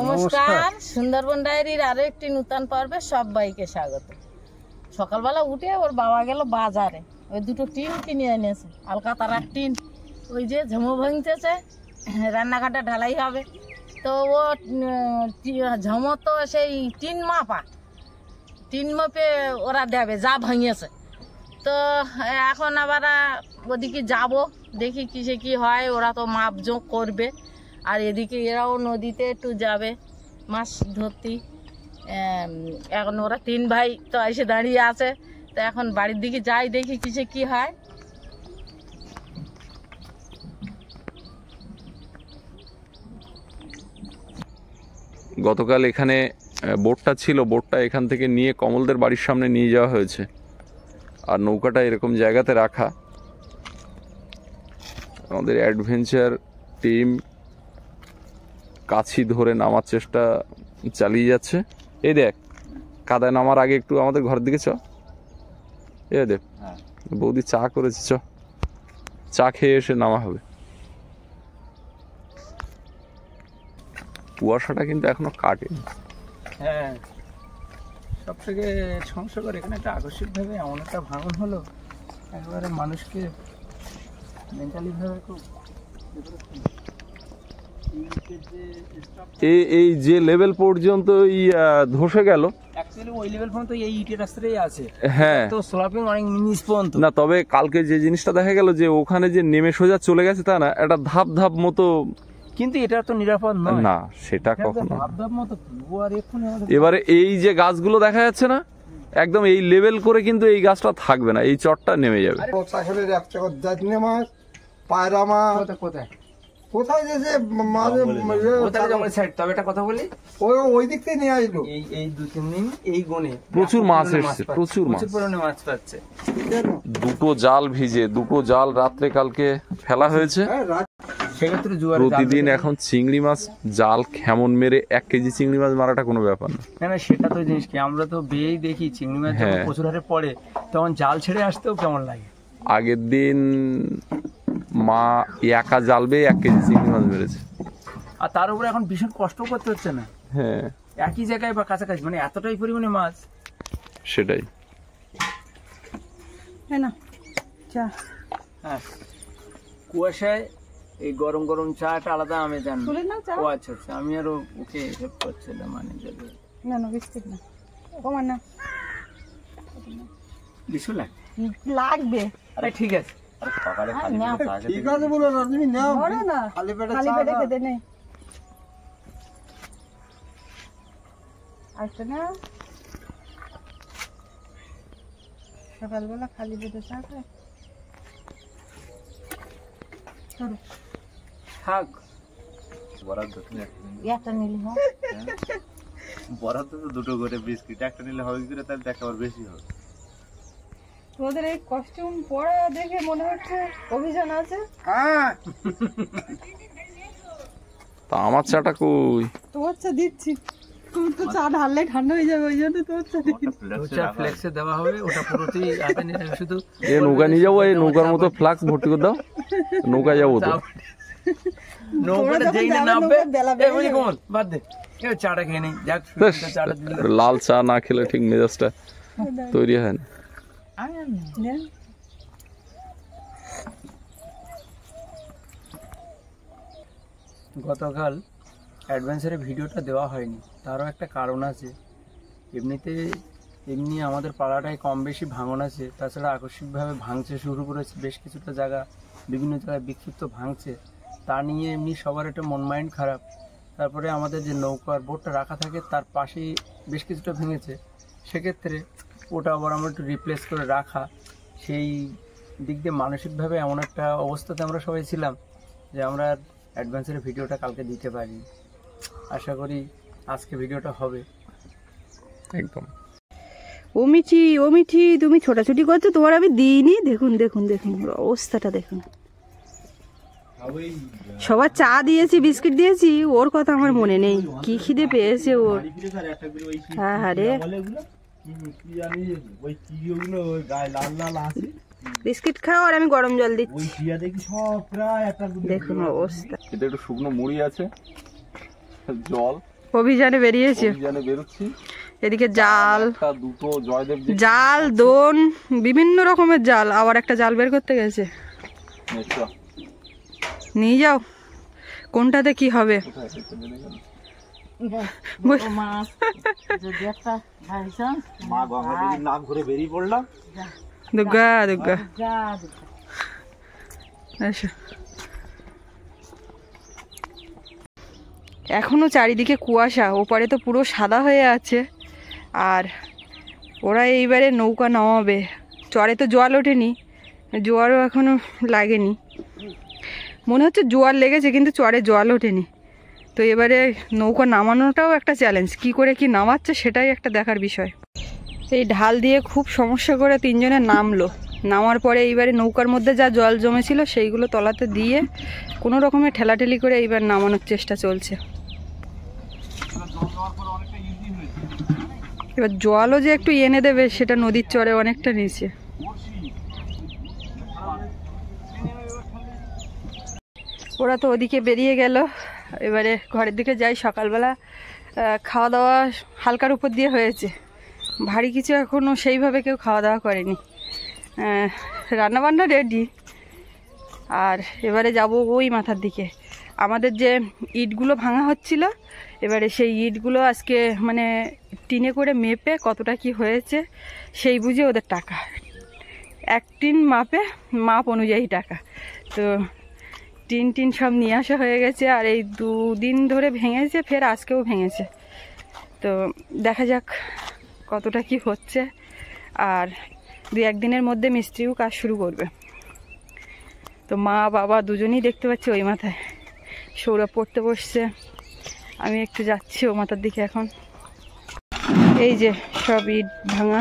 নমস্কার, সুন্দরবন ডায়েরির আরো একটি নতুন পর্বে সবাইকে স্বাগত। সকালবেলা উঠে ওর বাবা গেল বাজারে, ওই দুটো টিন কিনে এনেছে, আলকাতারার টিন। ওই যে ঝমো ভাঙতেছে, রান্নাঘাটে ঢালাই হবে, তো ও ঝমো তো সেই টিন মাপে ওরা দেবে যা ভাঙিয়েছে। তো এখন আবার ওদিকে যাব, দেখি কিসে কি হয়, ওরা তো মাপজোক করবে। আর এদিকে এরাও নদীতে একটু যাবে মাছ ধরতে। এখন ওরা তিন ভাই তো এসে দাঁড়িয়ে আছে, তো এখন বাড়ির দিকে যাই, দেখি কিসে কি হয়। গতকাল এখানে বোটটা ছিল, বোটটা এখান থেকে নিয়ে কমলদের বাড়ির সামনে নিয়ে যাওয়া হয়েছে, আর নৌকাটা এরকম জায়গাতে রাখা। আমাদের অ্যাডভেঞ্চার টিম কাছি ধরে নামার চেষ্টা চালিয়ে যাচ্ছে। এই দেখ, কাদায় নামার আগে একটু আমাদের ঘরের দিকে চ। এ দেখ, বৌদি চা করেছে, চ চা খেয়ে এসে নামা হবে। কুয়াশাটা কিন্তু এখনো কাটেনি। হ্যাঁ, সব থেকে সমস্যাকর এখানে একটা আকস্মিকভাবে এমন একটা ভাঙন হলো, একেবারে মানুষকে মেন্টালিভাবে খুব এই যে লেভেল পর্যন্ত ধসে গেল, অ্যাকচুয়ালি ওই লেভেল পর্যন্ত এই ইটের রাস্তাটাই আছে। হ্যাঁ, তো স্ল্যাপিং অনেক নিচ পর্যন্ত না। তবে কালকে যে জিনিসটা দেখা গেল যে ওখানে যে নেমে সোজা চলে গেছে তা না, একটা ধাপ ধাপ মতো, কিন্তু এটা তো নিরাপদ নয় না, সেটা কখনো। ধাপ ধাপ মতো এবারে এই যে গাছগুলো দেখা যাচ্ছে না, একদম এই লেভেল করে কিন্তু এই গাছটা থাকবে না, এই চটটা নেমে যাবে। পায়রা মাছ কোথায় কোথায় গেছে, তবে একটা কথা বলি, ওই দিক থেকে নিয়ে আসলো। এই 2-3 দিন এই গনে প্রচুর মাছ এসছে, প্রচুর পরিমাণে মাছ পাচ্ছে। দুটো জাল ভিজে, দুটো জাল রাত্রে কালকে ফেলা হয়েছে। সেক্ষেত্রে প্রতিদিন এখন চিংড়ি মাছ জাল খেমন মেরে 1 কেজি চিংড়ি মাছ মারাটা কোনো ব্যাপার না। না, সেটা তো জিনিস কি, আমরা তো বেয়েই দেখি চিংড়ি মাছ যখন প্রচুর হারে পড়ে তখন জাল ছেড়ে আসতেও কেমন লাগে। আগের দিন মা একা জাল বেয়ে 1 কেজি চিংড়ি মাছ মেরেছে, আর তার উপরে এখন ভীষণ কষ্ট করতে হচ্ছে না। হ্যাঁ, একই জায়গায় বা কাছাকাছি, মানে এতটাই পরিমাণে মাছ। সেটাই। হ্যাঁ, কুয়াশায় এই গরম গরম চাটা আলাদা আমি জানি। ও আচ্ছা আচ্ছা, আমি আরো ওকে হেল্প করছিলাম, মানে যাবে না না বিস্কিট না, কমান না, কিছু লাগবে। আরে ঠিক আছে, আরে সকালে খালি পেটে ঠিক আছে বলো না, তুমি নাও না, খালি পেটে খেতে নেই। আচ্ছা না, সকালবেলা খালি পেটে চা খায়। থাক, বরাদ্দ তুমি একটা নিলে হয়, বরাদ্দ তো দুটো করে বিস্কিট একটা নিলে হবে কি করে, তাহলে একেবারে বেশি হবে। তোদের এই কস্টিউম পরা দেখে মনে হচ্ছে অভিযান আছে। হ্যাঁ, তা আমার চাটা কই? তোমার চা দিচ্ছি, তুমি তো চা ঢাললে ঠান্ডা হয়ে যাবে, ওই জন্য তোমার চা দিচ্ছি। চা ফ্লেক্সে দেওয়া হবে, ওটা পুরোতেই হাতে নিয়ে শুধু এই নৌকা নিয়ে যাবো, এই নৌকার মতো ফ্লাক্স ভর্তি করে দাও, নৌকা যাবো তো। নৌকাটা যেই না নামবে এমনি কোন বাদ দে, চাটা খেয়ে নেই। যাক, চাটা দিলে লাল চা না খেলে ঠিক মেজাজটা তৈরি হয় না। গতকাল অ্যাডভেঞ্চারের ভিডিওটা দেওয়া হয়নি, তারও একটা কারণ আছে। এমনি আমাদের পাড়াটায় কম বেশি ভাঙন আছে, তাছাড়া আকস্মিকভাবে ভাঙছে শুরু করেছে, বেশ কিছুটা জায়গা বিভিন্ন জায়গায় বিক্ষিপ্ত ভাঙছে, তা নিয়ে এমনি সবার একটা মন মাইন্ড খারাপ। তারপরে আমাদের যে নৌকার বোটটা রাখা থাকে তার পাশেই বেশ কিছুটা ভেঙেছে, সেক্ষেত্রে ওটা আবার আমরা একটু রিপ্লেস করে রাখা, সেই দিক দিয়ে মানসিকভাবে এমন একটা অবস্থাতে আমরা সবাই ছিলাম যে আমরা অ্যাডভেঞ্চারের ভিডিওটা কালকে দিতে পারি। আশা করি আজকে ভিডিওটা হবে। একদম। ও মিঠি তুমি ছোটাছুটি করছো, তোমার আমি দিইনি। দেখুন দেখুন দেখুন ওর অবস্থাটা দেখুন। সবার চা দিয়েছি, বিস্কিট দিয়েছি, ওর কথা আমার মনে নেই, কি খিদে পেয়েছে ওর। হ্যাঁ হ্যাঁ রে, বিস্কিট খাও আর আমি গরম জল দিচ্ছি। দেখুন অবস্থা। এটা একটু শুকনো মুড়ি আছে, জল, অভিযানে বেরিয়েছে। অভিযানে বেরোচ্ছি। এদিকে জাল, একটা দুটো জয়দেব জাল, দোন, বিভিন্ন রকমের জাল। আবার একটা জাল বের করতে গেছে। নিয়ে যাও, কোনটাতে কি হবে। দুর্গা দুর্গা। এখনো চারিদিকে কুয়াশা, ওপারে তো পুরো সাদা হয়ে আছে। আর ওরা এইবারে নৌকা নামাবে। চরে তো জোয়ার ওঠেনি, জোয়ারও এখনো লাগেনি। মনে হচ্ছে জোয়ার লেগেছে কিন্তু চরে জল ওঠেনি। তো এবারে নৌকা নামানোটাও একটা চ্যালেঞ্জ, কি করে কি নামাচ্ছে সেটাই একটা দেখার বিষয়। এই ঢাল দিয়ে খুব সমস্যা করে তিনজনে নামলো। নামার পরে এইবারে নৌকার মধ্যে যা জল জমেছিল সেইগুলো তলাতে দিয়ে কোনো রকমের ঠেলাঠেলি করে এইবার নামানোর চেষ্টা চলছে। এবার জলও যে একটু এনে দেবে সেটা নদীর চরে অনেকটা নিচে। ওরা তো ওদিকে বেরিয়ে গেল, এবারে ঘরের দিকে যাই। সকালবেলা খাওয়া দাওয়া হালকার উপর দিয়ে হয়েছে, ভারী কিছু এখনও সেইভাবে কেউ খাওয়া দাওয়া করেনি। রান্নাবান্না রেডি। আর এবারে যাব ওই মাথার দিকে। আমাদের যে ইটগুলো ভাঙা হচ্ছিল, এবারে সেই ইটগুলো আজকে মানে টিনে করে মেপে কতটা কি হয়েছে সেই বুঝে ওদের টাকা। এক টিন মাপে, মাপ অনুযায়ী টাকা। তো টিন সব নিয়ে আসা হয়ে গেছে। আর এই 2 দিন ধরে ভেঙেছে, ফের আজকেও ভেঙেছে। তো দেখা যাক কতটা কি হচ্ছে। আর 2-1 দিনের মধ্যে মিস্ত্রিও কাজ শুরু করবে। তো মা বাবা দুজনেই দেখতে পাচ্ছি ওই মাথায়। সৌরভ পড়তে বসছে, আমি একটু যাচ্ছি ও মাথার দিকে এখন। এই যে সব ইট ভাঙা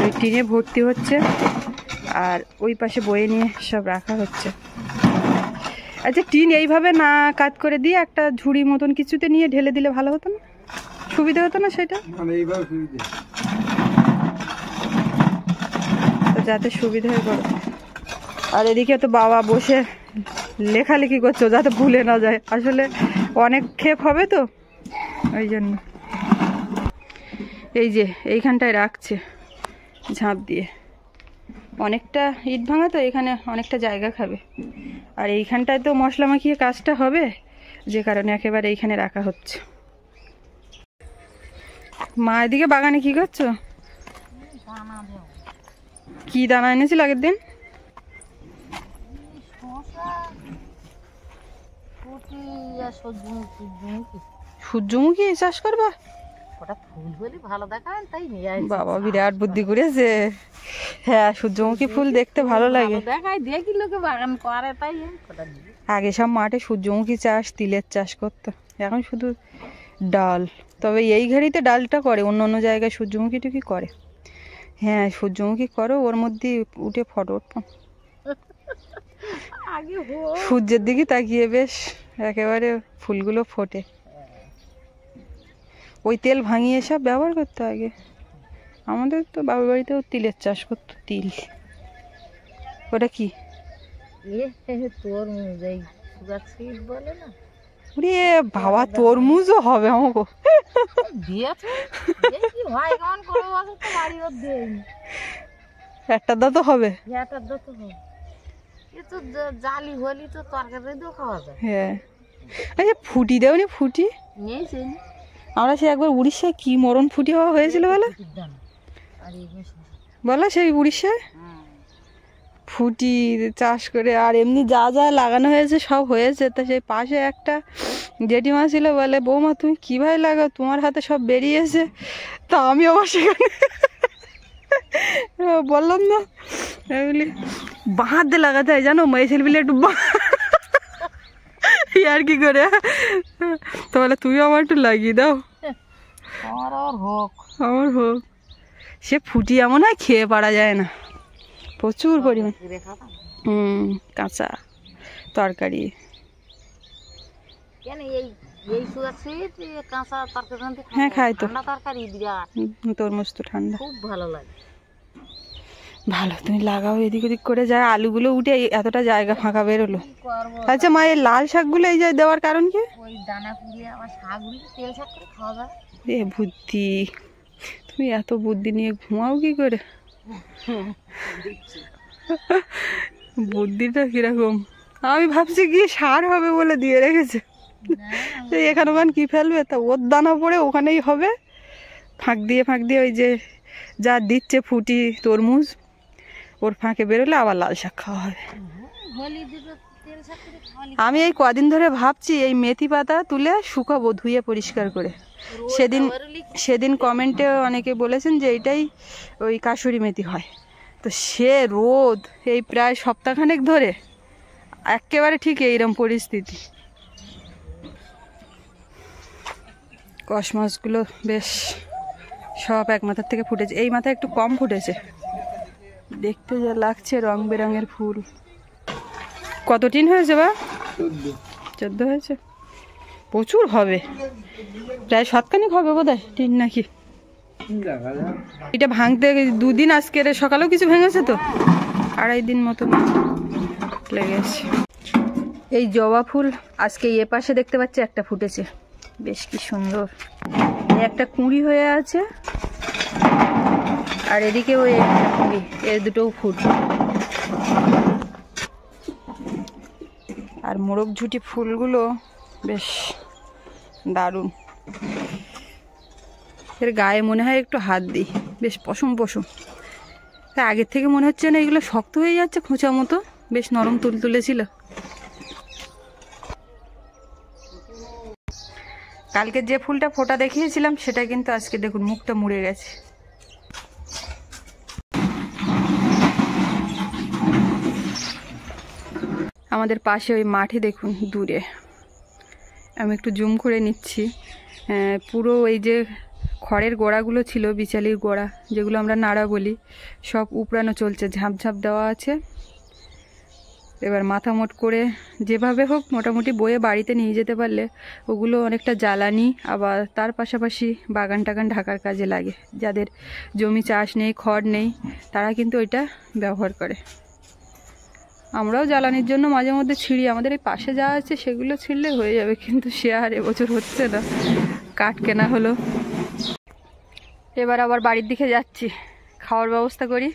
ওই টিনে ভর্তি হচ্ছে, আর ওই পাশে বয়ে নিয়ে সব রাখা হচ্ছে। আচ্ছা, টিন এইভাবে না কাট করে দিয়ে একটা ঝুড়ি মতন কিছুতে নিয়ে ঢেলে দিলে ভালো হতো না? সুবিধা হতো না সেটা? যাতে সুবিধা হয়ে পড়ে। আর এদিকে তো বাবা বসে লেখালেখি করছো যাতে ভুলে না যায়। আসলে অনেক ক্ষেপ হবে তো ওই জন্য। এই যে এইখানটায় রাখছে ঝাঁপ দিয়ে। অনেকটা ইট ভাঙা তো, এখানে অনেকটা জায়গা খাবে। আর এইখানটায় তো মশলা মাখিয়ে কাজটা হবে, যে কারণে একেবারে এইখানে রাখা হচ্ছে। মা এদিকে বাগানে কি করছো? কি দানা এনেছিল আগের দিন? সূর্যমুখী চাষ করবা? বাবা বিরাট বুদ্ধি করেছে। হ্যাঁ, সূর্যমুখী ফুল দেখতে ভালো লাগে। আগে সব মাঠে সূর্যমুখী চাষ, তিলের চাষ করতো, এখন শুধু ডাল। তবে এই ঘাড়িতে ডালটা করে, অন্য অন্য জায়গায় সূর্যমুখী টুকি করে। হ্যাঁ, সূর্যমুখী করো, ওর মধ্যে উঠে ফটো উঠতাম। সূর্যের দিকে তাকিয়ে বেশ একেবারে ফুলগুলো ফোটে। ওই তেল ভাঙিয়ে সব ব্যবহার করতো আগে। আমাদের তো বাবার বাড়িতেও তিলের চাষ করতো। তিল ওটা কি? বাবা, তরমুজও হবে আমাকে? একটা দাঁত হবে। হ্যাঁ, আচ্ছা, ফুটি দেওনি? ফুটি আমরা সে একবার উড়িষ্যায় কি মরণ ফুটি হওয়া হয়েছিল বলো সেই উড়িষ্যায় ফুটি চাষ করে। আর এমনি যা যা লাগানো হয়েছে সব হয়েছে। তা সেই পাশে একটা জেঠিমা ছিল, বলে বৌমা তুমি কীভাবে লাগাও, তোমার হাতে সব বেরিয়েছে। তা আমি আবার সেখানে বললাম না, বলি বাঁ হাতে লাগাতে হয় জানো, মেয়েছিল বলে একটু আর কি করে। তো বলে তুমি আমার একটু লাগিয়ে দাও। আমার হোক। সে ফুটি এমন হয় খেয়ে পারা যায় না, প্রচুর পরিমাণ। কাঁচা তরকারি। হ্যাঁ, খাই তো। তরমুজ তো ঠান্ডা, খুব ভালো লাগে। ভালো, তুমি লাগাও এদিক ওদিক করে, যায় আলুগুলো উঠে এতটা জায়গা ফাঁকা বেরোলো। করবো আচ্ছা মা, এই লাল শাকগুলো এই যে দেওয়ার কারণ কি? ওই দানা পুড়িয়ে আবার শাকগুলো তেল শাক করে খাওয়া যাবে। এ বুদ্ধি, তুমি এত বুদ্ধি নিয়ে ঘুমাও কি করে? বুদ্ধিটা কিরকম? আমি ভাবছি কি সার হবে বলে দিয়ে রেখেছে, এখানে ওখানে কি ফেলবে, তা ওর দানা পড়ে ওখানেই হবে। ফাঁক দিয়ে ওই যে যা দিচ্ছে ফুটি তরমুজ, ওর ফাঁকে বেরোলে আবার লাল শাক খাওয়া হবে। হলি দুটো তেল শাক করে খাওয়ালি। আমি এই কদিন ধরে ভাবছি এই মেথি পাতা তুলে শুকাবো, ধুয়ে পরিষ্কার করে। সেদিন কমেন্টে অনেকে বলেছেন যে এইটাই ওই কাসুরি মেথি হয়। তো সে রোদ এই প্রায় সপ্তাহখানেক ধরে একেবারে ঠিক এইরকম পরিস্থিতি। কষ মাছগুলো বেশ সব এক মাথার থেকে ফুটেছে, এই মাথায় একটু কম ফুটেছে। দেখতে যা লাগছে রং বেরঙের ফুল। কত টিন হয়েছে বা? 14 হয়েছে, প্রচুর হবে, প্রায় 7খানিক হবে বোধহয় টিন নাকি। এটা ভাঙতে 2 দিন, আজকের সকালেও কিছু ভেঙেছে, তো 2.5 দিন মতো লেগেছে। এই জবা ফুল আজকে এ পাশে দেখতে পাচ্ছি একটা ফুটেছে, বেশ কি সুন্দর। একটা কুঁড়ি হয়ে আছে, আর এদিকে ওই একটা কুঁড়ি, এর দুটোও ফুল। আর মোরগ ঝুটি ফুলগুলো বেশ দারুণ, এর গায়ে মনে হয় একটু হাত দিই, বেশ পশম পশম। তা আগের থেকে মনে হচ্ছে না এগুলো শক্ত হয়ে যাচ্ছে, খোঁচা মতো, বেশ নরম তুলতুলে ছিল। কালকে যে ফুলটা ফোটা দেখিয়েছিলাম সেটা কিন্তু আজকে দেখুন মুখটা মুড়ে গেছে। আমাদের পাশে ওই মাঠে দেখুন দূরে, আমি একটু জুম করে নিচ্ছি, পুরো এই যে খড়ের গোড়াগুলো ছিল, বিচালির গোড়া যেগুলো আমরা নাড়া বলি, সব উপড়ানো চলছে, ঝাঁপ ঝাঁপ দেওয়া আছে। এবার মাথা মোট করে যেভাবে হোক মোটামুটি বয়ে বাড়িতে নিয়ে যেতে পারলে ওগুলো অনেকটা জ্বালানি, আবার তার পাশাপাশি বাগান টাগান ঢাকার কাজে লাগে। যাদের জমি চাষ নেই, খড় নেই, তারা কিন্তু ওইটা ব্যবহার করে। আমরাও জ্বালানির জন্য মাঝে মধ্যে ছিঁড়ি, আমাদের এই পাশে যা আছে সেগুলো ছিঁড়লে হয়ে যাবে, কিন্তু সে আর এবছর হচ্ছে না, কাঠ কেনা হলো। এবার আবার বাড়ির দিকে যাচ্ছি, খাওয়ার ব্যবস্থা করি।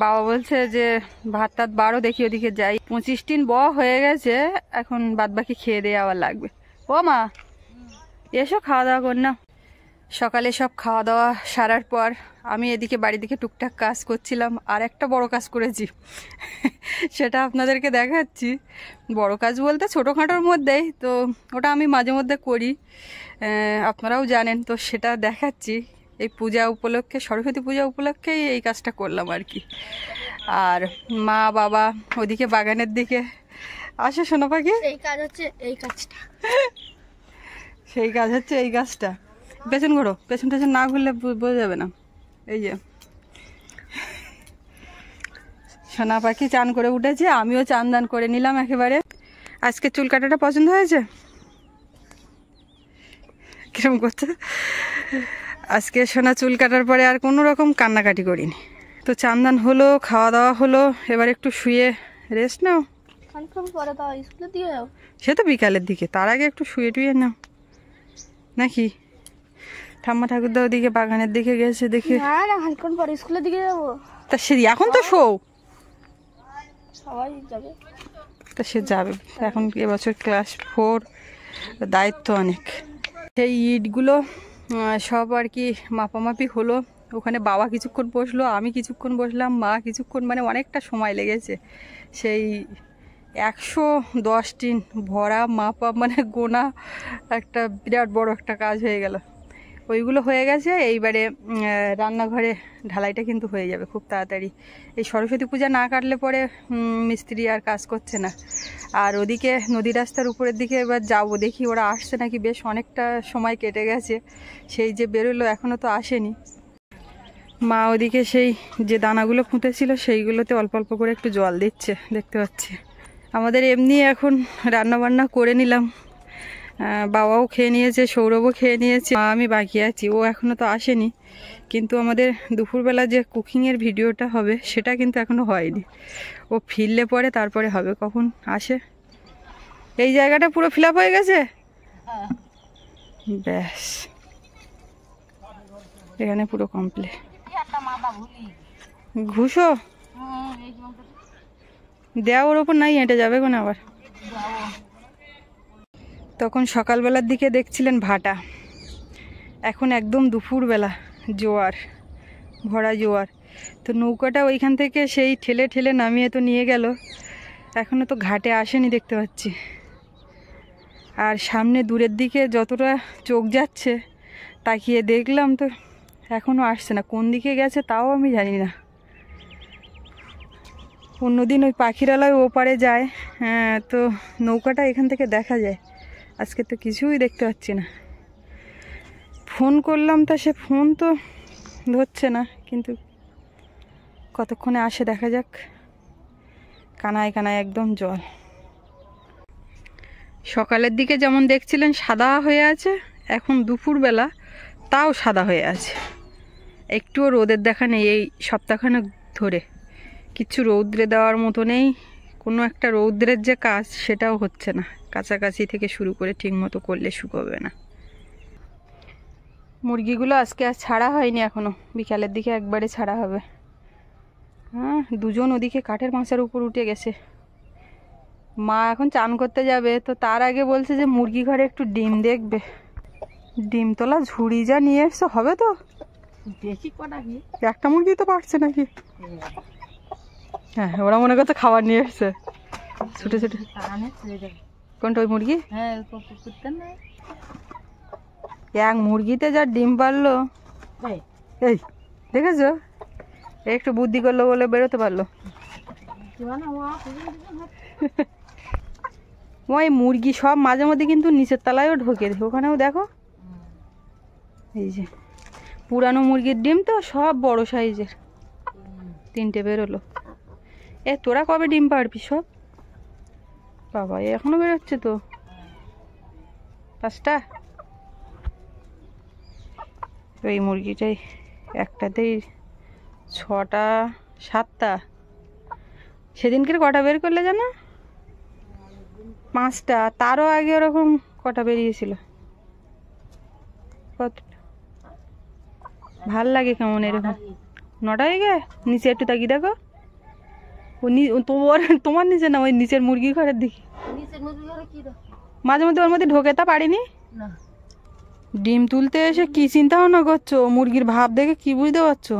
বাবা বলছে যে ভাত টাত বারো, দেখি ওদিকে যাই। 25 টিন হয়ে গেছে, এখন বাদ বাকি খেয়ে দিয়ে আবার লাগবে। ও মা, এসো খাওয়া দাওয়া কর না। সকালে সব খাওয়া দাওয়া সারার পর আমি এদিকে বাড়ির দিকে টুকটাক কাজ করছিলাম, আর একটা বড় কাজ করেছি সেটা আপনাদেরকে দেখাচ্ছি। বড় কাজ বলতে ছোটোখাটোর মধ্যেই, তো ওটা আমি মাঝে মধ্যে করি, আপনারাও জানেন, তো সেটা দেখাচ্ছি। এই পূজা উপলক্ষে, সরস্বতী পূজা উপলক্ষেই এই কাজটা করলাম আর কি। আর মা বাবা ওদিকে বাগানের দিকে। আসো সোনা পাখি, এই কাজ হচ্ছে এই কাজটা, সেই কাজ হচ্ছে এই কাজটা। পেছন ঘোরো, পেছন টেছন না ঘুরলে বোঝা যাবে না। এই যে সোনা পাখি চান করে উঠেছে, আমিও চান দান করে নিলাম একেবারে। আজকে চুল কাটাটা পছন্দ হয়েছে? কিরম করছে আজকে সোনা চুল কাটার পরে আর কোনো রকম কান্নাকাটি করিনি। তো চান দান হলো, খাওয়া দাওয়া হলো, এবার একটু শুয়ে রেস্ট নাও। পরে তো স্কুলে দিয়ে যাও। সে তো বিকালের দিকে, তার আগে একটু শুয়ে টুয়ে নাও নাকি। ঠাম্মা ঠাকুরদা ওদিকে বাগানের দিকে গেছে, দেখে না হালকা পরে স্কুলের দিকে যাবো। তা সে এখন তো শো, সবাই যাবে, তা সে যাবে এখন, এবছর ক্লাস 4, দায়িত্ব অনেক। সেই ইটগুলো সব আর কি মাপামাপি হলো। ওখানে বাবা কিছুক্ষণ বসলো, আমি কিছুক্ষণ বসলাম, মা কিছুক্ষণ, মানে অনেকটা সময় লেগেছে। সেই 110 টিন ভরা মাপা, মানে গোনা, একটা বিরাট বড় একটা কাজ হয়ে গেল। ওইগুলো হয়ে গেছে, এইবারে রান্নাঘরে ঢালাইটা কিন্তু হয়ে যাবে খুব তাড়াতাড়ি। এই সরস্বতী পূজা না কাটলে পরে মিস্ত্রি আর কাজ করছে না। আর ওদিকে নদী রাস্তার উপরের দিকে এবার যাব, দেখি ওরা আসছে নাকি। বেশ অনেকটা সময় কেটে গেছে, সেই যে বেরোলো এখনও তো আসেনি। মা ওদিকে সেই যে দানাগুলো ফুটেছিল সেইগুলোতে অল্প অল্প করে একটু জল দিচ্ছে, দেখতে পাচ্ছি। আমাদের এমনি এখন রান্না বান্না করে নিলাম, বাবাও খেয়ে নিয়েছে, সৌরভও খেয়ে নিয়েছে, আমি বাকি আছি। ও এখনও তো আসেনি, কিন্তু আমাদের দুপুরবেলা যে কুকিংয়ের ভিডিওটা হবে সেটা কিন্তু এখনও হয়নি। ও ফিরলে পরে তারপরে হবে, কখন আসে। এই জায়গাটা পুরো ফিল আপ হয়ে গেছে। ব্যাস, এখানে পুরো কমপ্লিট। ঘুষো দেওয়া ওর ওপর নাই, হেঁটে যাবে কোন আবার। তখন সকালবেলার দিকে দেখছিলেন ভাটা, এখন একদম দুপুরবেলা জোয়ার, ভরা জোয়ার। তো নৌকাটা ওইখান থেকে সেই ঠেলে ঠেলে নামিয়ে তো নিয়ে গেল, এখনও তো ঘাটে আসেনি দেখতে পাচ্ছি। আর সামনে দূরের দিকে যতটা চোখ যাচ্ছে তাকিয়ে দেখলাম তো এখনও আসছে না, কোন দিকে গেছে তাও আমি জানি না। অন্যদিন ওই পাখিরালয় ওপারে যায়, হ্যাঁ, তো নৌকাটা এখান থেকে দেখা যায়। আজকে তো কিছুই দেখতে পাচ্ছি না। ফোন করলাম তা সে ফোন তো ধরছে না, কিন্তু কতক্ষণে আসে দেখা যাক। কানায় কানায় একদম জল। সকালের দিকে যেমন দেখছিলেন সাদা হয়ে আছে, এখন দুপুরবেলা তাও সাদা হয়ে আছে, একটুও রোদের দেখা নেই। এই সপ্তাহখানেক ধরে কিছু রৌদ্রে দেওয়ার মতো নেই, কোনো একটা রৌদ্রের যে কাজ সেটাও হচ্ছে না। কাছাকাছি থেকে শুরু করে ঠিক মতো করলে শুকোবে না। মুরগিগুলো আজকে আর ছাড়া হয়নি এখনো, বিকালের দিকে একবারে ছাড়া হবে। হ্যাঁ, দুজন ওদিকে কাঠের মাচার উপর উঠে গেছে। মা এখন চান করতে যাবে, তো তার আগে বলছে যে মুরগি ঘরে একটু ডিম দেখবে। ডিম তোলা ঝুড়ি যা নিয়ে এসছে হবে তো? দেখি কটা কি, একটা মুরগি তো পারছে নাকি? হ্যাঁ, ওরা মনে করছে খাবার নিয়ে এসছে ছুটে ছুটে। কোনটা ওই মুরগি? হ্যাঁ, এক মুরগিতে যা ডিম পারলো, এই দেখেছো, একটু বুদ্ধি করলো বলে বেরোতে পারলো। ওই মুরগি সব মাঝে মধ্যে কিন্তু নিচের তলায়ও ঢোকে, ওখানেও দেখো। এই যে পুরানো মুরগির ডিম তো সব বড় সাইজের, 3টে বেরোলো। তোরা কবে ডিম পারবি সব? বাবা, এখনো বেরোচ্ছে তো 5টা। ওই মুরগিটাই একটাতেই 6টা 7টা। সেদিনকে কটা বের করলে জানো? 5টা, তারও আগে ওরকম কটা বেরিয়েছিল। ভাল লাগে কেমন এরকম। 9টা হয়ে গে, নিচে একটু তাকিয়ে দেখো। তোমার নিচে না, ওই নিচের মুরগি ঘরের দিকে মাঝে মধ্যে ওর মধ্যে ঢোকে, তা পারিনি। ডিম তুলতে এসে কি চিন্তা ভাবনা করছো? মুরগির ভাব দেখে কি বুঝতে পারছো?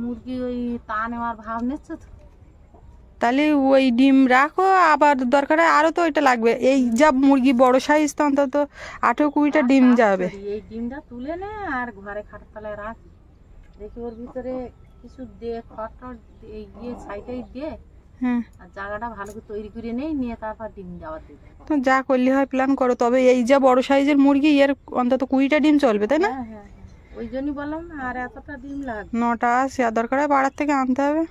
মুরগি ওই তা নেওয়ার ভাব নিচ্ছে তো। তাহলে ওই ডিম রাখো, আবার দরকার হয় আরো তো ওইটা লাগবে। এই যা মুরগি বড় সাইজ, তো অন্তত 18-20টা ডিম যাবে। এই ডিমটা তুলে নে আর ঘরে খাটের তলায় রাখ, দেখি ওর ভিতরে কিছু দিয়ে খড় এই গিয়ে সাইডে দিয়ে, হ্যাঁ, আর জায়গাটা ভালো করে তৈরি করে নেই, নিয়ে তারপর ডিম দেওয়া দেবে। তো যা করলে হয় প্ল্যান করো। তবে এই যা বড় সাইজের মুরগি, এর অন্তত 20টা ডিম চলবে, তাই না? হ্যাঁ হ্যাঁ, ওই জন্যই বললাম না, আর এতটা ডিম লাগবে। 9টা সে দরকার হয় পাড়ার থেকে আনতে হবে।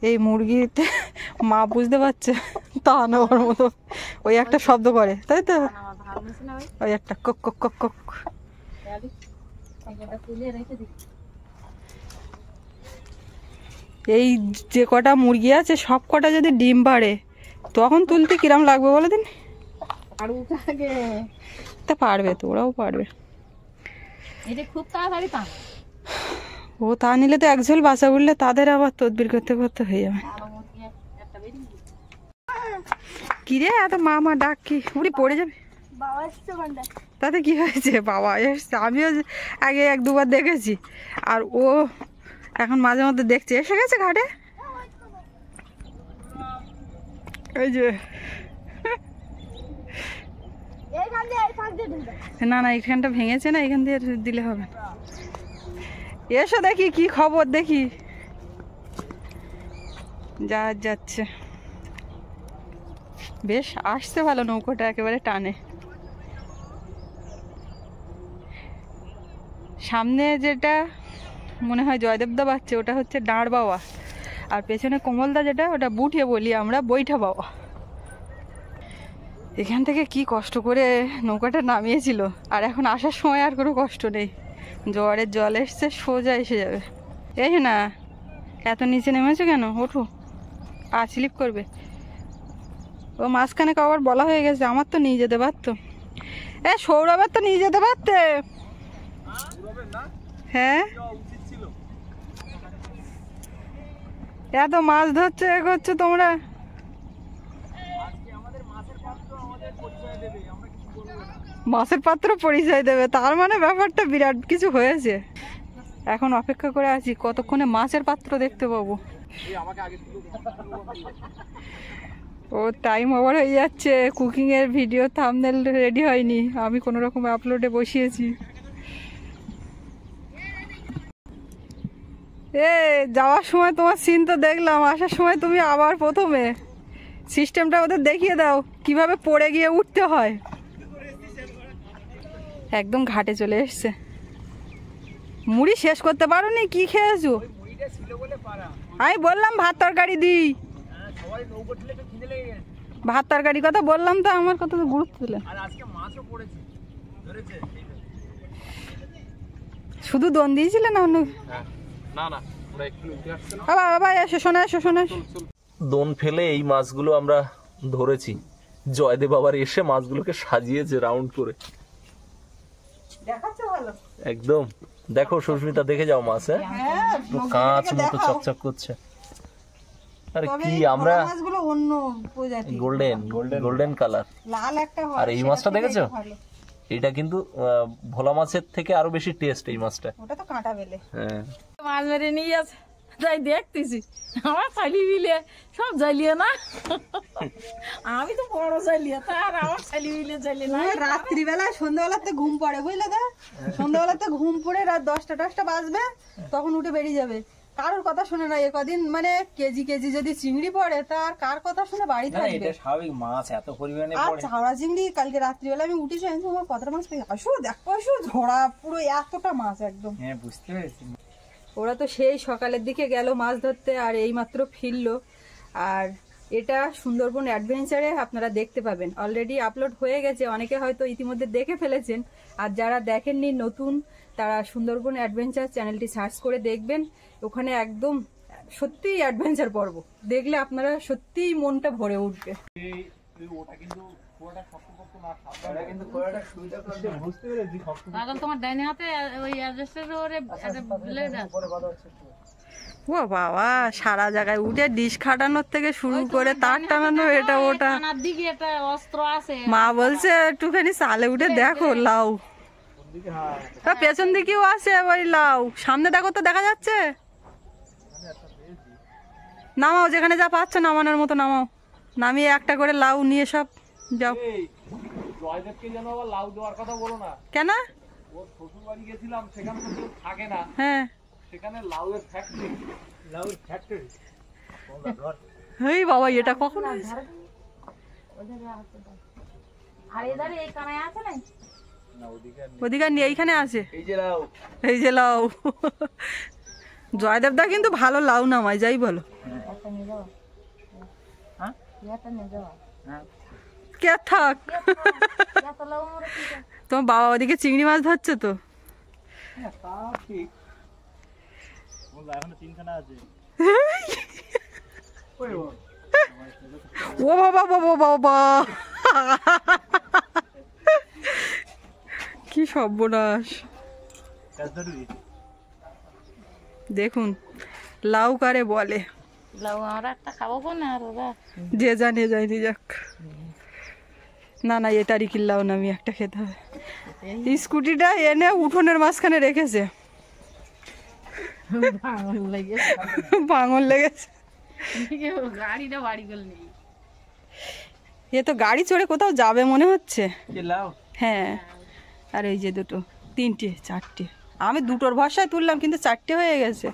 এই মুরগিতে মা বুঝতে পারছে তা নেওয়ার মতো ওই একটা শব্দ করে, তাই তো? আমার ভাব নিচ্ছে না, ওই একটা কক কক কক কক। তুলে রেখে দিই। এই যে কটা মুরগি আছে সব কটা যদি ডিম পাড়ে, তখন তুলতে কিরাম লাগবে বলে দিন? তা পারবে তো, ওরাও পারবে। এটা খুব তাড়াতাড়ি তা ও তা নিলে তো একঝোল বাচ্চা উঠলে তাদের আবার তদবির করতে করতে হয়ে যাবে। কিরে এত মা মা ডাক কি? উড়ি পড়ে যাবে। তাতে কি হয়েছে? বাবা এসছে, আমিও আগে 1-2বার দেখেছি, আর ও এখন মাঝে মধ্যে দেখছে। এসে গেছে ঘাটে, ওই যে। না না, এখানটা ভেঙেছে না, এখান দিয়ে দিলে হবে। এসো দেখি কি খবর, দেখি। যাচ্ছে বেশ, আসছে ভালো, নৌকোটা একেবারে টানে। সামনে যেটা মনে হয় জয়দেবদা বাচ্চা, ওটা হচ্ছে দাঁড় বাবা, আর পেছনে কমলদা যেটা, ওটা বুঠিয়ে বলি আমরা, বৈঠা বাবা। এখান থেকে কি কষ্ট করে নৌকাটা নামিয়েছিল, আর এখন আসার সময় আর কোনো কষ্ট নেই। জোয়ারের জল এসছে, সোজা এসে যাবে। এই না, এত নিচে নেমেছো কেন? ওঠো, পা স্লিপ করবে। ও মাঝখানে কবার বলা হয়ে গেছে, আমার তো নিয়ে যেতে পারতো। সৌরভের তো নিয়ে যেতে পারতে। হ্যাঁ, এত মাছ ধরছো, এ করছো তোমরা। মাছের পাত্র পরিচয় দেবে, তার মানে ব্যাপারটা বিরাট কিছু হয়েছে। এখন অপেক্ষা করে আছি কতক্ষণে মাছের পাত্র দেখতে পাবো। ও টাইম ওভার হয়ে যাচ্ছে, কুকিং এর ভিডিও থাম্বনেল রেডি হয়নি, আমি কোনো রকম আপলোডে বসিয়েছি। যাওয়ার সময় তোমার সিন তো দেখলাম, আসার সময় তুমি আবার প্রথমে সিস্টেমটা ওদের দেখিয়ে দাও কিভাবে পড়ে গিয়ে উঠতে হয়। একদম ঘাটে চলে এসছে। মুড়ি শেষ করতে পারোনি? কি খেয়েছো? আমি বললাম ভাত তরকারি দিই, ভাত তরকারি কথা বললাম, তো আমার কথা তো গুরুত্ব দিলেন। শুধু দন দিয়েছিলে না অন্য? বাবা এসো, শোনা এসো, শোনা। দোন ফেলে এই মাছগুলো আমরা ধরেছি। জয়দেব আবার এসে মাছগুলোকে সাজিয়েছে রাউন্ড করে। একদম দেখো সুস্মিতা, দেখে যাও মাছ। কাঁচ মতো চকচক করছে। আরে কি, আমরা গোল্ডেন কালার। আর এই মাছটা দেখেছো? এটা কিন্তু ভোলা মাছের থেকে আরো বেশি টেস্ট এই মাছটা। ওটা তো কাঁটা বেলে। হ্যাঁ, মাছ মেরে নিয়ে যাচ্ছে, তাই দেখতেছি। আমার শালি মিলে সব জ্বালিয়ে না, আমি তো বড় জ্বালিয়ে, তার আমার শালি মিলে জ্বালিয়ে না। রাত্রিবেলা সন্ধ্যাবেলাতে ঘুম পড়ে, বুঝলে তো? সন্ধ্যাবেলাতে ঘুম পড়ে রাত 10টা বাজবে, তখন উঠে বেরিয়ে যাবে। কারোর কথা শুনে না। কদিন মানে কেজি যদি চিংড়ি পড়ে, তার কার কথা শুনে বাড়ি থাকবে? এটা স্বাভাবিক, মাছ এত পরিমাণে আর ঝাড়া চিংড়ি কালকে রাত্রিবেলা আমি উঠেছি, আমি তোমার কতটা মাছ পেয়ে আসো, দেখো আসো, ঝরা পুরো এতটা মাছ একদম। হ্যাঁ, বুঝতে পেরেছি। ওরা তো সেই সকালের দিকে গেল মাছ ধরতে, আর এই মাত্র ফিরলো। আর এটা সুন্দরবন অ্যাডভেঞ্চারে আপনারা দেখতে পাবেন, অলরেডি আপলোড হয়ে গেছে, অনেকে হয়তো ইতিমধ্যে দেখে ফেলেছেন। আর যারা দেখেননি নতুন, তারা সুন্দরবন অ্যাডভেঞ্চার চ্যানেলটি সার্চ করে দেখবেন। ওখানে একদম সত্যিই অ্যাডভেঞ্চার পর্ব দেখলে আপনারা সত্যিই মনটা ভরে উঠবে। তোমার ডাইনে হাতে ওই অ্যাডজাস্টের ওরে একটা ব্লেড আছে। ও বাবা, সারা জায়গায় উঠে ডিশ খাটানোর থেকে শুরু করে তার টানানো, এটা ওটা। কানার দিকে একটা অস্ত্র আছে। মা বলছে একটুখানি চালে উঠে দেখো লাউ। পেছন দিকেও আছে ওই লাউ, সামনে দেখো তো, দেখা যাচ্ছে? নামাও, যেখানে যা পাচ্ছ নামানোর মতো নামাও। নামিয়ে একটা করে লাউ নিয়ে সব যাও। জয়দেবকে যেন আবার লাউ দেওয়ার কথা বলো না। কেন? ওর শ্বশুর বাড়ি গেছিলাম, সেখানে তো কেউ থাকে না। হ্যাঁ, সেখানে লাউয়ের ফ্যাক্টরি। এই বাবা, এটা কখন হয়েছে? আর এধারে এই কানায় আছে না? ওদিকে নিয়ে এইখানে আছে। এই যে লাউ, এই যে লাউ। জয়দেবদা কিন্তু ভালো লাউ নামায়, যাই বলো। কে থাক, তোমার বাবা ওদিকে চিংড়ি মাছ ধরছে তো। ও বাবা বাবা বাবা, কি সর্বনাশ। দেখুন লাউ কারে বলে। লাউ আমরা একটা খাবো কোন, আর ওরা যে জানে যায়নি, যাক। না না, এ তারিখের লাউ না, আমি একটা খেতে হবে। স্কুটিটা এনে উঠোনের মাঝখানে রেখেছে, ভাঙন লেগেছে। গাড়িটা বাড়ি গেল নেই। এ তো গাড়ি চড়ে কোথাও যাবে মনে হচ্ছে। লাউ, হ্যাঁ, আর এই যে দুটো, তিনটে, চারটে। আমি দুটোর ভরসায় তুললাম, কিন্তু চারটে হয়ে গেছে।